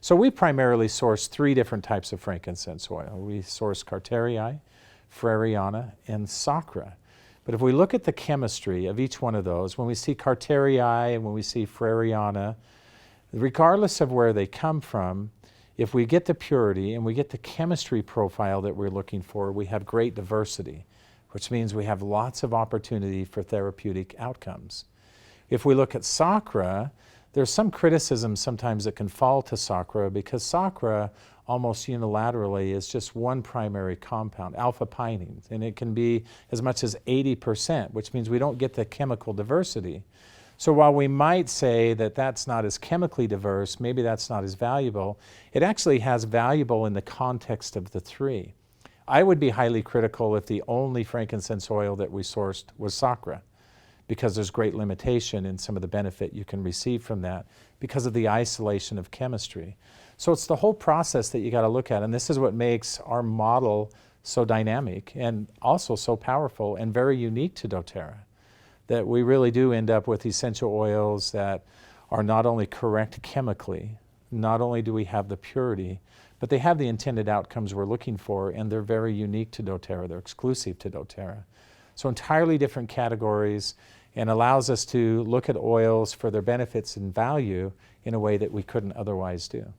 So we primarily source 3 different types of frankincense oil. We source Carterii, Freriana, and Sacra. But if we look at the chemistry of each one of those, when we see Carterii and when we see Freriana, regardless of where they come from, if we get the purity and we get the chemistry profile that we're looking for, we have great diversity, which means we have lots of opportunity for therapeutic outcomes. If we look at Sacra, there's some criticism sometimes that can fall to Sacra because Sacra almost unilaterally is just one primary compound, alpha-pinene, and it can be as much as 80%, which means we don't get the chemical diversity. So while we might say that that's not as chemically diverse, maybe that's not as valuable, it actually has valuable in the context of the 3. I would be highly critical if the only frankincense oil that we sourced was Sacra, because there's great limitation in some of the benefit you can receive from that because of the isolation of chemistry. So it's the whole process that you got to look at, and this is what makes our model so dynamic and also so powerful and very unique to doTERRA, that we really do end up with essential oils that are not only correct chemically, not only do we have the purity, but they have the intended outcomes we're looking for, and they're very unique to doTERRA. They're exclusive to doTERRA. So entirely different categories, and allows us to look at oils for their benefits and value in a way that we couldn't otherwise do.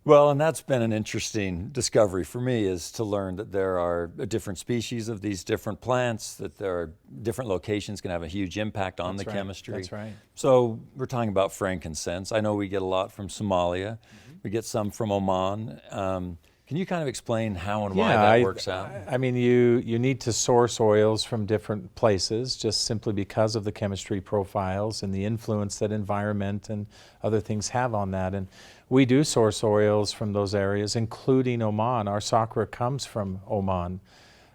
Well, and that's been an interesting discovery for me, is to learn that there are different species of these different plants, that there are different locations can have a huge impact on the chemistry. That's right. So we're talking about frankincense. I know we get a lot from Somalia. We get some from Oman. Can you kind of explain how and why that works out? I mean, you need to source oils from different places just simply because of the chemistry profiles and the influence that environment and other things have on that. And we do source oils from those areas, including Oman. Our Sacra comes from Oman.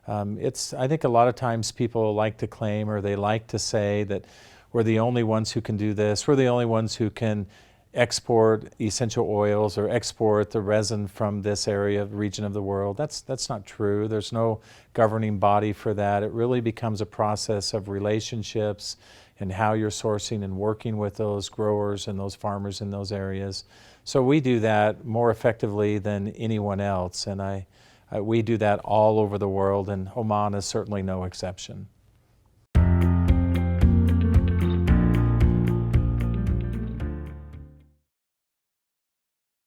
I think a lot of times people like to claim, or they like to say, that we're the only ones who can do this. We're the only ones who can export essential oils or export the resin from this area, region of the world. That's not true. There's no governing body for that. It really becomes a process of relationships and how you're sourcing and working with those growers and those farmers in those areas. So we do that more effectively than anyone else, and we do that all over the world, and Oman is certainly no exception.